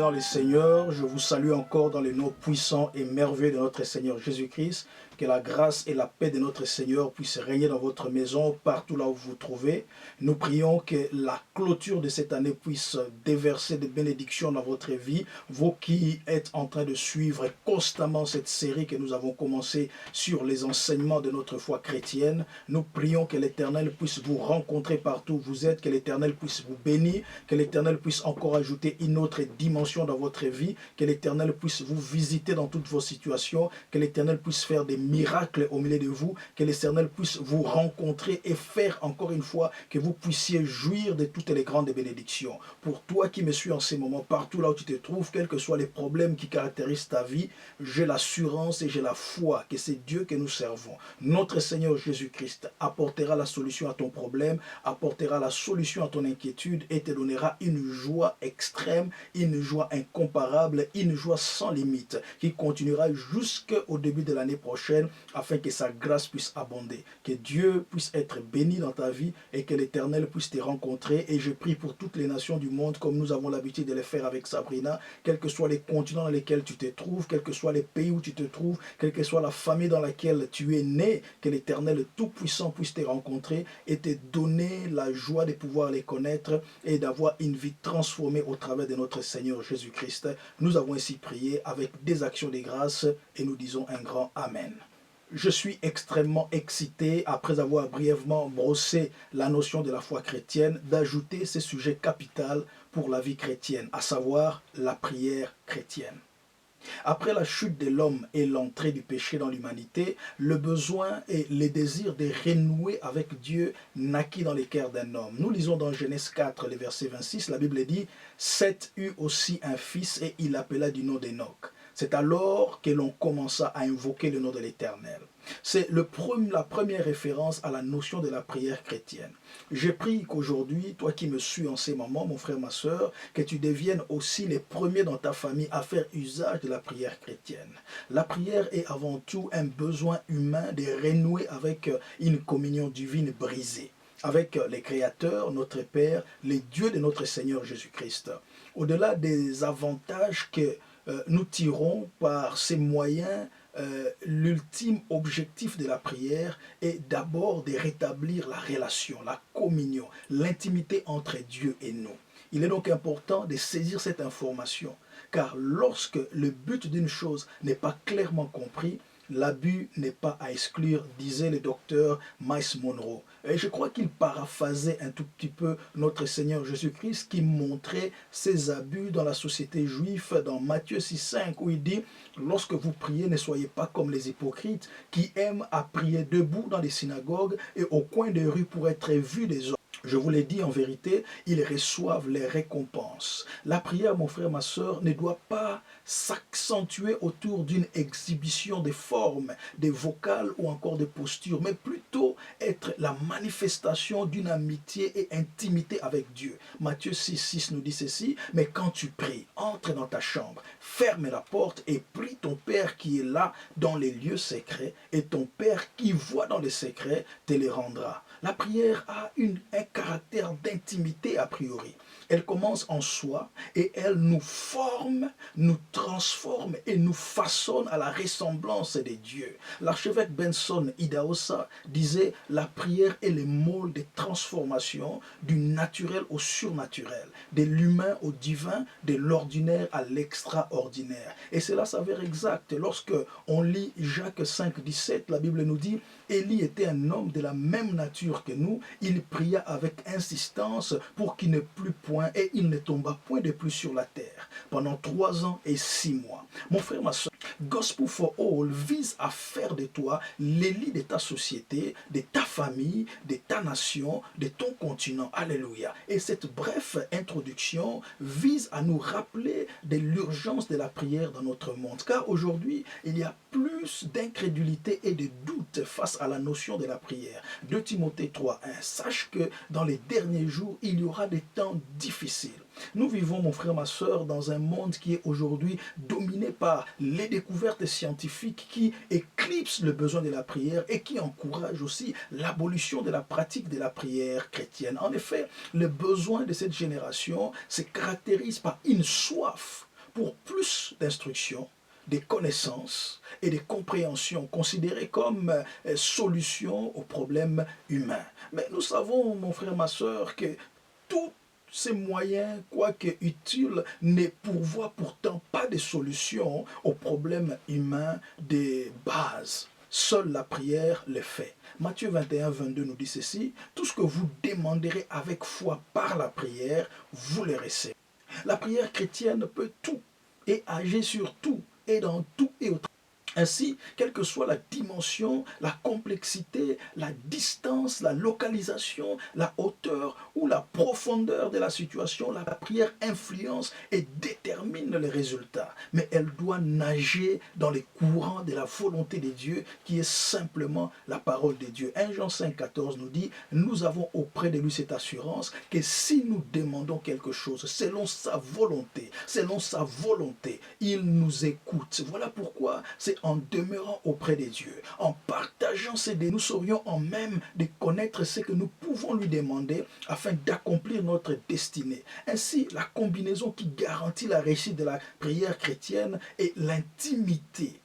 dans le Seigneur, je vous salue encore dans le nom puissant et merveilleux de notre Seigneur Jésus-Christ. Que la grâce et la paix de notre Seigneur puissent régner dans votre maison, partout là où vous vous trouvez. Nous prions que la clôture de cette année puisse déverser des bénédictions dans votre vie. Vous qui êtes en train de suivre constamment cette série que nous avons commencée sur les enseignements de notre foi chrétienne, nous prions que l'Éternel puisse vous rencontrer partout où vous êtes, que l'Éternel puisse vous bénir, que l'Éternel puisse encore ajouter une autre dimension dans votre vie, que l'Éternel puisse vous visiter dans toutes vos situations, que l'Éternel puisse faire des miracles au milieu de vous, que l'Éternel puisse vous rencontrer et faire encore une fois que vous puissiez jouir de toutes les grandes bénédictions. Pour toi qui me suis en ces moments, partout là où tu te trouves, quels que soient les problèmes qui caractérisent ta vie, j'ai l'assurance et j'ai la foi que c'est Dieu que nous servons. Notre Seigneur Jésus-Christ apportera la solution à ton problème, apportera la solution à ton inquiétude et te donnera une joie extrême, une joie incomparable, une joie sans limite qui continuera jusqu'au début de l'année prochaine afin que sa grâce puisse abonder. Que Dieu puisse être béni dans ta vie et que l'Éternel puisse te rencontrer. Et je prie pour toutes les nations du monde comme nous avons l'habitude de le faire avec Sabrina, quels que soient les continents dans lesquels tu te trouves, quels que soient les pays où tu te trouves, quelle que soit la famille dans laquelle tu es né, que l'Éternel Tout-Puissant puisse te rencontrer et te donner la joie de pouvoir les connaître et d'avoir une vie transformée au travers de notre Seigneur Jésus-Christ. Nous avons ainsi prié avec des actions de grâce et nous disons un grand Amen. Je suis extrêmement excité, après avoir brièvement brossé la notion de la foi chrétienne, d'ajouter ce sujet capital pour la vie chrétienne, à savoir la prière chrétienne. Après la chute de l'homme et l'entrée du péché dans l'humanité, le besoin et le désir de renouer avec Dieu naquit dans les cœurs d'un homme. Nous lisons dans Genèse 4, le verset 26, la Bible dit « Seth eut aussi un fils et il l'appela du nom d'Enoch. » C'est alors que l'on commença à invoquer le nom de l'Éternel. C'est la première référence à la notion de la prière chrétienne. Je prie qu'aujourd'hui, toi qui me suis en ces moments, mon frère, ma soeur, que tu deviennes aussi les premiers dans ta famille à faire usage de la prière chrétienne. La prière est avant tout un besoin humain de renouer avec une communion divine brisée, avec les créateurs, notre Père, les dieux de notre Seigneur Jésus-Christ. Au-delà des avantages que nous tirons par ces moyens, l'ultime objectif de la prière est d'abord de rétablir la relation, la communion, l'intimité entre Dieu et nous. Il est donc important de saisir cette information, car lorsque le but d'une chose n'est pas clairement compris, l'abus n'est pas à exclure, disait le docteur Miles Monroe. Et je crois qu'il paraphrasait un tout petit peu notre Seigneur Jésus-Christ qui montrait ces abus dans la société juive dans Matthieu 6,5 où il dit « Lorsque vous priez, ne soyez pas comme les hypocrites qui aiment à prier debout dans les synagogues et au coin des rues pour être vus des hommes. » Je vous l'ai dit en vérité, ils reçoivent les récompenses. La prière, mon frère, ma soeur, ne doit pas s'accentuer autour d'une exhibition des formes, des vocales ou encore des postures, mais plutôt être la manifestation d'une amitié et intimité avec Dieu. Matthieu 6,6 nous dit ceci, mais quand tu pries, entre dans ta chambre, ferme la porte et prie ton Père qui est là dans les lieux secrets, et ton Père qui voit dans les secrets te les rendra. La prière a un caractère d'intimité a priori. Elle commence en soi et elle nous forme, nous transforme et nous façonne à la ressemblance de Dieu. L'archevêque Benson Idahosa disait « La prière est le môle de transformation du naturel au surnaturel, de l'humain au divin, de l'ordinaire à l'extraordinaire. » Et cela s'avère exact. Lorsque on lit Jacques 5, 17, la Bible nous dit « Élie était un homme de la même nature que nous, il pria avec insistance pour qu'il ne plût point et il ne tomba point de plus sur la terre pendant 3 ans et 6 mois. » Mon frère, ma soeur, Gospel for All vise à faire de toi l'élite de ta société, de ta famille, de ta nation, de ton continent. Alléluia. Et cette brève introduction vise à nous rappeler de l'urgence de la prière dans notre monde. Car aujourd'hui, il y a plus d'incrédulité et de doute face à la notion de la prière. 2 Timothée 3, 1. Sache que dans les derniers jours, il y aura des temps difficiles. Nous vivons, mon frère, ma soeur, dans un monde qui est aujourd'hui dominé par les découvertes scientifiques qui éclipsent le besoin de la prière et qui encouragent aussi l'abolition de la pratique de la prière chrétienne. En effet, le besoin de cette génération se caractérise par une soif pour plus d'instructions, des connaissances et des compréhensions considérées comme solutions aux problèmes humains. Mais nous savons, mon frère, ma soeur, que tous ces moyens, quoique utiles, ne pourvoient pourtant pas de solutions aux problèmes humains des bases. Seule la prière le fait. Matthieu 21, 22 nous dit ceci: tout ce que vous demanderez avec foi par la prière, vous le recevez. La prière chrétienne peut tout et agir sur tout et dans tout et au. Ainsi, quelle que soit la dimension, la complexité, la distance, la localisation, la hauteur ou la profondeur de la situation, la prière influence et détermine les résultats. Mais elle doit nager dans les courants de la volonté de Dieu qui est simplement la parole de Dieu. 1 Jean 5, 14 nous dit: nous avons auprès de lui cette assurance que si nous demandons quelque chose selon sa volonté, il nous écoute. Voilà pourquoi c'est en demeurant auprès de Dieu, en partageant ces dons, nous serions en même de connaître ce que nous pouvons lui demander afin d'accomplir notre destinée. Ainsi, la combinaison qui garantit la réussite de la prière chrétienne est l'intimité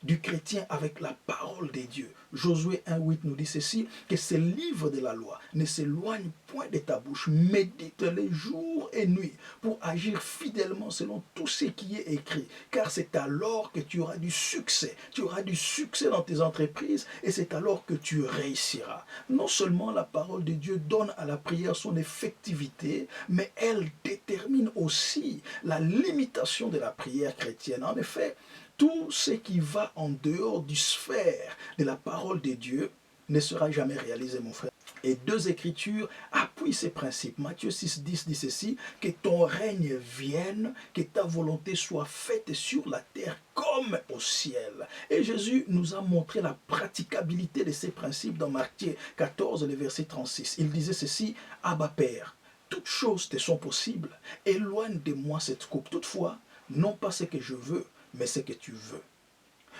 du chrétien avec la parole de Dieu. Josué 1,8 nous dit ceci: que ce livre de la loi ne s'éloigne point de ta bouche, médite-les jour et nuit pour agir fidèlement selon tout ce qui est écrit, car c'est alors que tu auras du succès. Tu auras du succès dans tes entreprises et c'est alors que tu réussiras. Non seulement la parole de Dieu donne à la prière son effectivité, mais elle détermine aussi la limitation de la prière chrétienne. En effet, tout ce qui va en dehors du sphère de la parole de Dieu ne sera jamais réalisé, mon frère. Et deux écritures appuient ces principes. Matthieu 6, 10 dit ceci: que ton règne vienne, que ta volonté soit faite sur la terre comme au ciel. Et Jésus nous a montré la praticabilité de ces principes dans Matthieu 14, le verset 36. Il disait ceci: Abba Père, toutes choses te sont possibles, éloigne de moi cette coupe. Toutefois, non pas ce que je veux, mais ce que tu veux.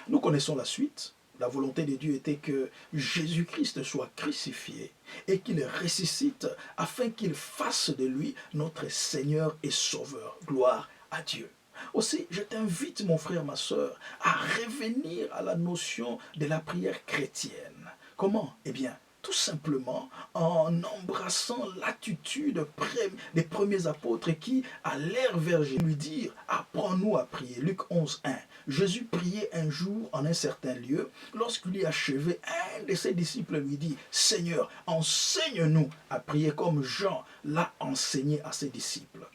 Nous connaissons la suite. La volonté de Dieu était que Jésus-Christ soit crucifié et qu'il ressuscite afin qu'il fasse de lui notre Seigneur et Sauveur. Gloire à Dieu. Aussi, je t'invite, mon frère, ma soeur, à revenir à la notion de la prière chrétienne. Comment? Eh bien, tout simplement en embrassant l'attitude des premiers apôtres qui allèrent vers Jésus lui dire: apprends-nous à prier. Luc 11, 1. Jésus priait un jour en un certain lieu. Lorsqu'il y achevait, un de ses disciples lui dit: Seigneur, enseigne-nous à prier comme Jean l'a enseigné à ses disciples.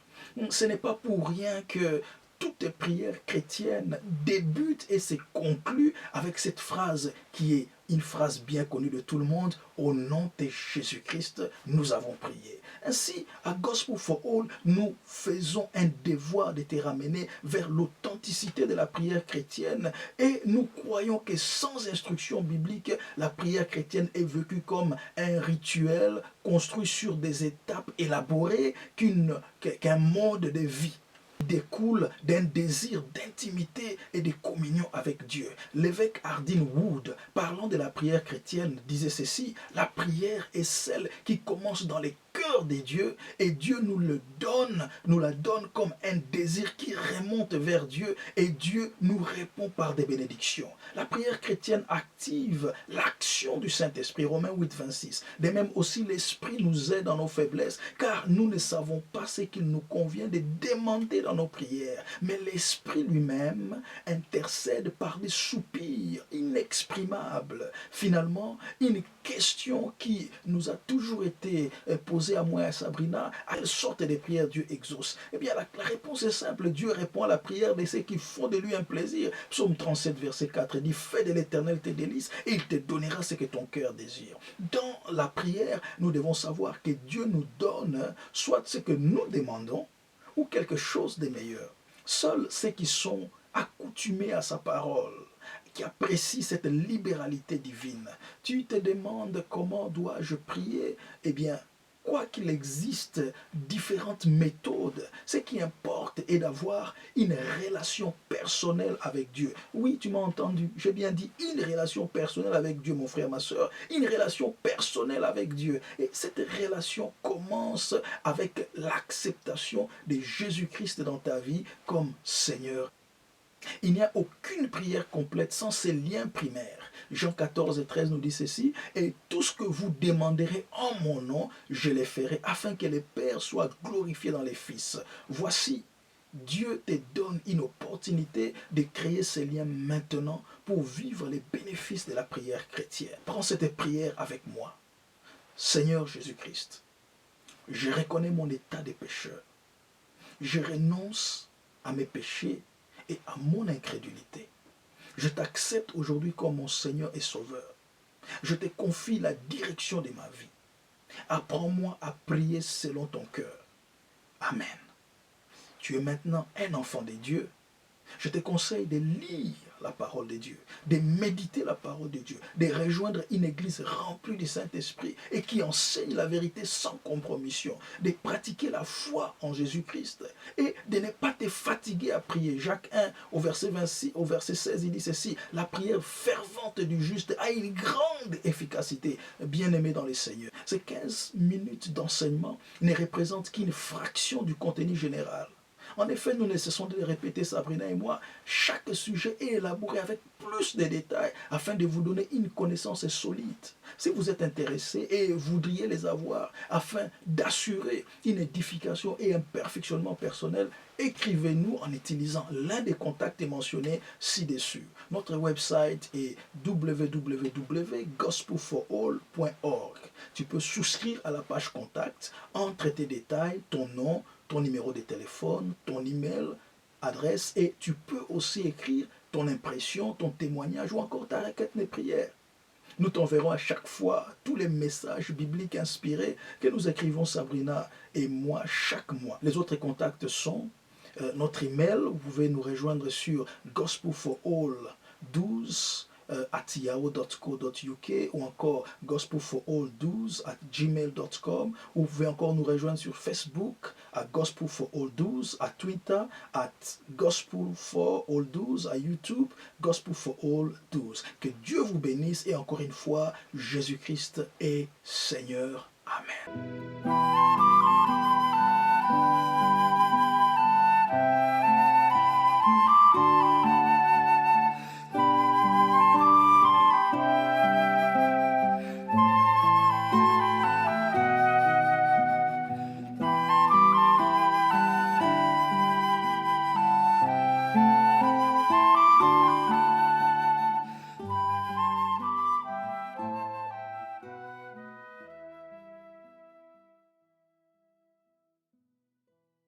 Ce n'est pas pour rien que toute prière chrétienne débute et se conclut avec cette phrase qui est une phrase bien connue de tout le monde: au nom de Jésus-Christ, nous avons prié. Ainsi, à Gospel for All, nous faisons un devoir de te ramener vers l'authenticité de la prière chrétienne et nous croyons que sans instruction biblique, la prière chrétienne est vécue comme un rituel construit sur des étapes élaborées qu'un mode de vie découle d'un désir d'intimité et de communion avec Dieu. L'évêque Hardin Wood, parlant de la prière chrétienne, disait ceci: la prière est celle qui commence dans les cœurs des dieux et Dieu nous la donne comme un désir qui remonte vers Dieu et Dieu nous répond par des bénédictions. La prière chrétienne active l'action du Saint-Esprit, Romains 8, 26. De même aussi l'Esprit nous aide dans nos faiblesses car nous ne savons pas ce qu'il nous convient de demander dans nos prières, mais l'Esprit lui-même intercède par des soupirs inexprimables. Finalement, une question qui nous a toujours été posée à moi et à Sabrina: à quelle sorte de prière Dieu exauce? Eh bien, la réponse est simple: Dieu répond à la prière de ceux qui font de lui un plaisir. Psaume 37, verset 4 dit: fais de l'Éternel tes délices et il te donnera ce que ton cœur désire. Dans la prière, nous devons savoir que Dieu nous donne soit ce que nous demandons ou quelque chose de meilleur. Seuls ceux qui sont accoutumés à sa parole, qui apprécient cette libéralité divine. Tu te demandes: comment dois-je prier? Eh bien, quoi qu'il existe différentes méthodes, ce qui importe est d'avoir une relation personnelle avec Dieu. Oui, tu m'as entendu, j'ai bien dit une relation personnelle avec Dieu, mon frère, ma soeur, une relation personnelle avec Dieu. Et cette relation commence avec l'acceptation de Jésus-Christ dans ta vie comme Seigneur. Il n'y a aucune prière complète sans ces liens primaires. Jean 14 et 13 nous dit ceci, et tout ce que vous demanderez en mon nom, je le ferai, afin que le Père soit glorifié dans les Fils. Voici, Dieu te donne une opportunité de créer ces liens maintenant pour vivre les bénéfices de la prière chrétienne. Prends cette prière avec moi. Seigneur Jésus-Christ, je reconnais mon état de pécheur. Je renonce à mes péchés et à mon incrédulité. Je t'accepte aujourd'hui comme mon Seigneur et Sauveur. Je te confie la direction de ma vie. Apprends-moi à prier selon ton cœur. Amen. Tu es maintenant un enfant de Dieu. Je te conseille de lire la parole de Dieu, de méditer la parole de Dieu, de rejoindre une église remplie du Saint-Esprit et qui enseigne la vérité sans compromission, de pratiquer la foi en Jésus-Christ et de ne pas te fatiguer à prier. Jacques 1 au verset 26, au verset 16, il dit ceci, la prière fervente du juste a une grande efficacité. Bien-aimé dans le Seigneur, ces 15 minutes d'enseignement ne représentent qu'une fraction du contenu général. En effet, nous ne cessons de le répéter, Sabrina et moi, chaque sujet est élaboré avec plus de détails afin de vous donner une connaissance solide. Si vous êtes intéressé et voudriez les avoir afin d'assurer une édification et un perfectionnement personnel, écrivez-nous en utilisant l'un des contacts mentionnés ci-dessus. Notre website est www.gospelforall.org. Tu peux souscrire à la page contact, entrer tes détails, ton nom, ton numéro de téléphone, ton email, adresse, et tu peux aussi écrire ton impression, ton témoignage ou encore ta requête de prière. Nous t'enverrons à chaque fois tous les messages bibliques inspirés que nous écrivons, Sabrina et moi, chaque mois. Les autres contacts sont notre email, vous pouvez nous rejoindre sur gospelforall12 at yahoo.co.uk ou encore gospelforall12@gmail.com. Vous pouvez encore nous rejoindre sur Facebook à gospelforall12, à Twitter à gospelforall12, à YouTube gospelforall12. Que Dieu vous bénisse et encore une fois, Jésus-Christ est Seigneur. Amen.